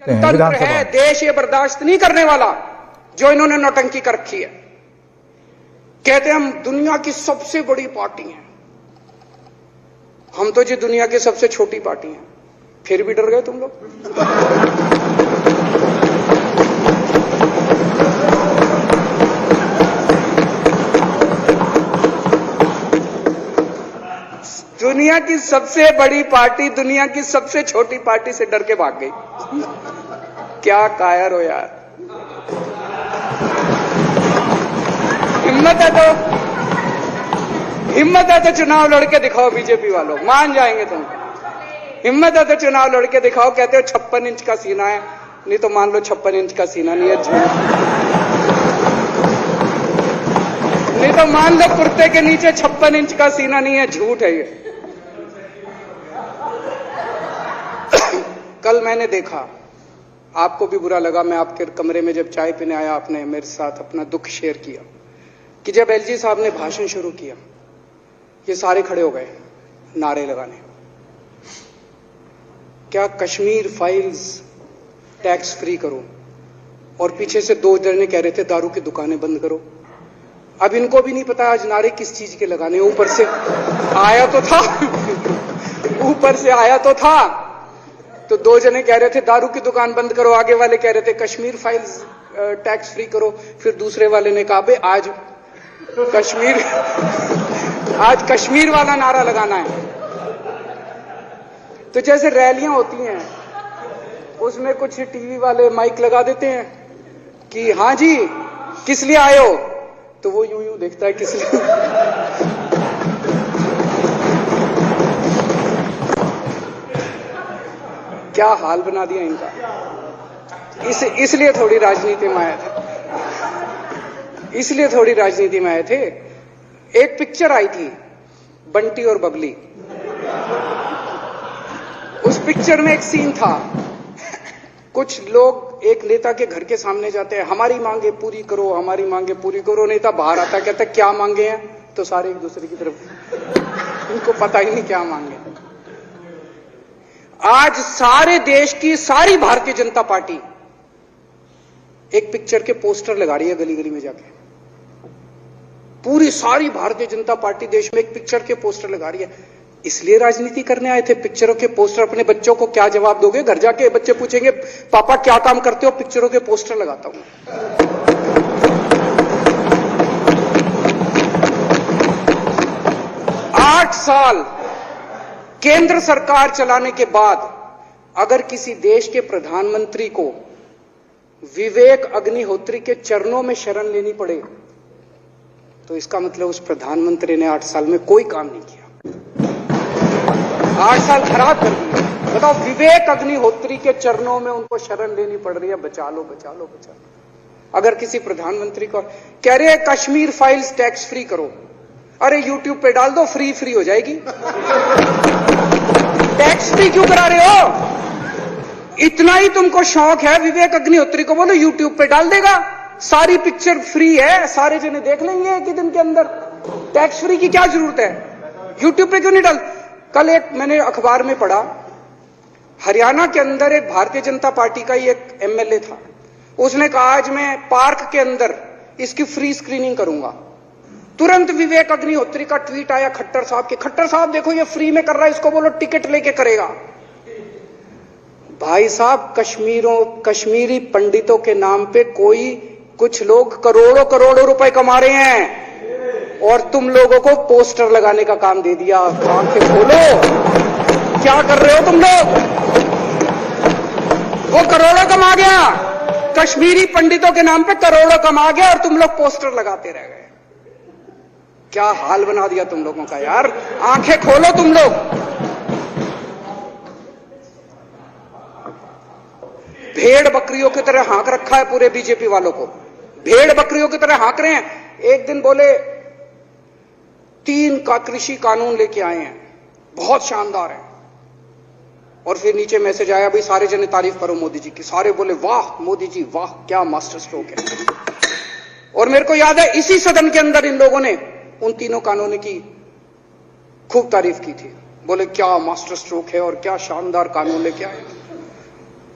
तंत्र है, देश ये बर्दाश्त नहीं करने वाला जो इन्होंने नौटंकी कर रखी है। कहते हैं हम दुनिया की सबसे बड़ी पार्टी हैं, हम तो जी दुनिया की सबसे छोटी पार्टी हैं, फिर भी डर गए तुम लोग। दुनिया की सबसे बड़ी पार्टी दुनिया की सबसे छोटी पार्टी से डर के भाग गई। क्या कायर हो यार, हिम्मत है तो चुनाव लड़के दिखाओ बीजेपी वालों, मान जाएंगे तुम। हिम्मत है तो चुनाव लड़के दिखाओ। कहते हो 56 इंच का सीना है, नहीं तो मान लो 56 इंच का सीना नहीं है, झूठ। नहीं तो मान लो कुर्ते के नीचे 56 इंच का सीना नहीं है, झूठ है ये। कल मैंने देखा, आपको भी बुरा लगा, मैं आपके कमरे में जब चाय पीने आया आपने मेरे साथ अपना दुख शेयर किया कि जब एलजी साहब ने भाषण शुरू किया ये सारे खड़े हो गए नारे लगाने। क्या कश्मीर फाइल्स टैक्स फ्री करो, और पीछे से 2 जने कह रहे थे दारू की दुकानें बंद करो। अब इनको भी नहीं पता आज नारे किस चीज के लगाने। ऊपर से आया तो था ऊपर से आया तो 2 जने कह रहे थे दारू की दुकान बंद करो, आगे वाले कह रहे थे कश्मीर फाइल्स टैक्स फ्री करो, फिर दूसरे वाले ने कहा बे आज कश्मीर वाला नारा लगाना है। तो जैसे रैलियां होती हैं उसमें कुछ टीवी वाले माइक लगा देते हैं कि हाँ जी किस लिए आए हो, तो वो यूं देखता है किस लिए। क्या हाल बना दिया इनका। इसलिए थोड़ी राजनीति में आए थे, एक पिक्चर आई थी बंटी और बबली। उस पिक्चर में एक सीन था, कुछ लोग एक नेता के घर के सामने जाते हैं, हमारी मांगे पूरी करो, हमारी मांगे पूरी करो। नेता बाहर आता है, कहता है क्या मांगे हैं, तो सारे एक दूसरे की तरफ, इनको पता ही नहीं क्या मांगे। आज सारे देश की सारी भारतीय जनता पार्टी एक पिक्चर के पोस्टर लगा रही है गली गली में जाके। पूरी सारी भारतीय जनता पार्टी देश में एक पिक्चर के पोस्टर लगा रही है। इसलिए राजनीति करने आए थे, पिक्चरों के पोस्टर। अपने बच्चों को क्या जवाब दोगे? घर जाके बच्चे पूछेंगे पापा क्या काम करते हो? पिक्चरों के पोस्टर लगाता हूं। 8 साल केंद्र सरकार चलाने के बाद अगर किसी देश के प्रधानमंत्री को विवेक अग्निहोत्री के चरणों में शरण लेनी पड़े तो इसका मतलब उस प्रधानमंत्री ने 8 साल में कोई काम नहीं किया। 8 साल खराब कर दिए। बताओ, विवेक अग्निहोत्री के चरणों में उनको शरण लेनी पड़ रही है, बचा लो बचा लो बचा लो। अगर किसी प्रधानमंत्री को कह रहे हैं कश्मीर फाइल्स टैक्स फ्री करो, अरे यूट्यूब पे डाल दो, फ्री हो जाएगी। टैक्स फ्री क्यों करा रहे हो? इतना ही तुमको शौक है, विवेक अग्निहोत्री को बोलो यूट्यूब पे डाल देगा, सारी पिक्चर फ्री है, सारे जने देख लेंगे एक ही दिन के अंदर। टैक्स फ्री की क्या जरूरत है? यूट्यूब पे क्यों नहीं डाल? कल एक मैंने अखबार में पढ़ा, हरियाणा के अंदर एक भारतीय जनता पार्टी का ही एक एमएलए था, उसने कहा आज मैं पार्क के अंदर इसकी फ्री स्क्रीनिंग करूंगा। तुरंत विवेक अग्निहोत्री का ट्वीट आया खट्टर साहब के, खट्टर साहब देखो ये फ्री में कर रहा है, इसको बोलो टिकट लेके करेगा। भाई साहब, कश्मीरी पंडितों के नाम पे कुछ लोग करोड़ों रुपए कमा रहे हैं और तुम लोगों को पोस्टर लगाने का काम दे दिया। आंखें खोलो, क्या कर रहे हो तुम लोग? वो करोड़ों कमा गया, कश्मीरी पंडितों के नाम पे करोड़ों कमा गया और तुम लोग पोस्टर लगाते रह गए। क्या हाल बना दिया तुम लोगों का यार। आंखें खोलो तुम लोग। भेड़ बकरियों की तरह हाँक रखा है पूरे बीजेपी वालों को, भेड़ बकरियों की तरह हाँक रहे हैं। एक दिन बोले 3 का कृषि कानून लेके आए हैं, बहुत शानदार है, और फिर नीचे मैसेज आया भाई सारे जने तारीफ करो मोदी जी की। सारे बोले वाह मोदी जी वाह, क्या मास्टर स्ट्रोक है। और मेरे को याद है इसी सदन के अंदर इन लोगों ने उन 3 कानूनों की खूब तारीफ की थी, बोले क्या मास्टर स्ट्रोक है और क्या शानदार कानून लेके आए।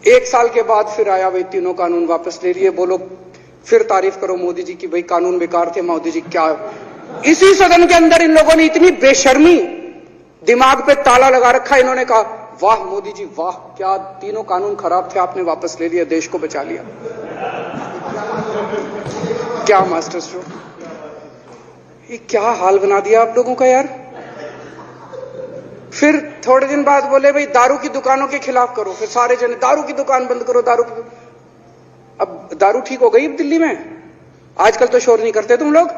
1 साल के बाद फिर आया, वही तीनों कानून वापस ले लिए। बोलो फिर तारीफ करो मोदी जी की, भाई कानून बेकार थे, मोदी जी क्या। इसी सदन के अंदर इन लोगों ने इतनी बेशर्मी, दिमाग पे ताला लगा रखा, इन्होंने कहा वाह मोदी जी वाह, क्या तीनों कानून खराब थे, आपने वापस ले लिया, देश को बचा लिया। क्या मास्टर स्ट्रोक, ये क्या हाल बना दिया आप लोगों का यार। फिर थोड़े दिन बाद बोले भाई दारू की दुकानों के खिलाफ करो, फिर सारे जने दारू की दुकान बंद करो, दारू की। अब दारू ठीक हो गई दिल्ली में, आजकल तो शोर नहीं करते तुम लोग।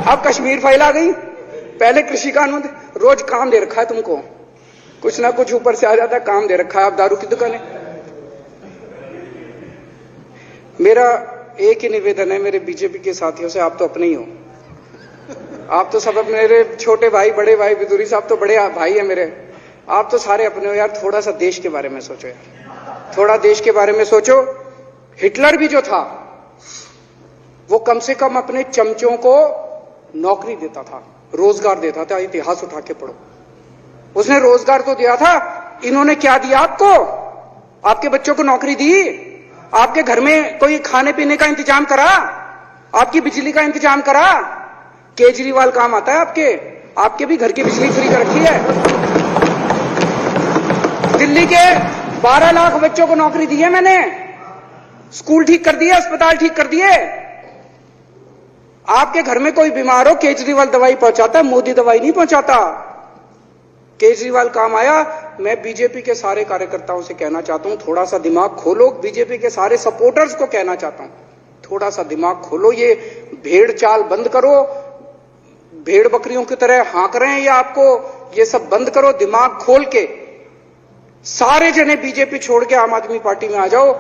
अब कश्मीर फैला गई, पहले कृषि कानून, रोज काम दे रखा है तुमको, कुछ ना कुछ ऊपर से आ जाता है, काम दे रखा है। अब दारू की दुकानें। मेरा एक ही निवेदन है मेरे बीजेपी के साथियों से, आप तो अपने ही हो, आप तो सब अपने, मेरे छोटे भाई, बड़े भाई, विदुरी साहब तो बड़े भाई है मेरे, आप तो सारे अपने हो यार। थोड़ा सा देश के बारे में सोचो यार, थोड़ा देश के बारे में सोचो। हिटलर भी जो था वो कम से कम अपने चमचों को नौकरी देता था, रोजगार देता था। इतिहास उठा के पढ़ो, उसने रोजगार तो दिया था। इन्होंने क्या दिया आपको? आपके बच्चों को नौकरी दी, आपके घर में कोई खाने पीने का इंतजाम करा, आपकी बिजली का इंतजाम करा। केजरीवाल काम आता है आपके भी घर की बिजली फ्री कर रखी है। दिल्ली के 12 लाख बच्चों को नौकरी दी है मैंने, स्कूल ठीक कर दिए, अस्पताल ठीक कर दिए। आपके घर में कोई बीमार हो, केजरीवाल दवाई पहुंचाता है, मोदी दवाई नहीं पहुंचाता। केजरीवाल काम आया। मैं बीजेपी के सारे कार्यकर्ताओं से कहना चाहता हूं, थोड़ा सा दिमाग खोलो। बीजेपी के सारे सपोर्टर्स को कहना चाहता हूं, थोड़ा सा दिमाग खोलो। ये भेड़ चाल बंद करो, भेड़ बकरियों की तरह हाँक रहे हैं ये आपको, ये सब बंद करो। दिमाग खोल के सारे जने बीजेपी छोड़ के आम आदमी पार्टी में आ जाओ।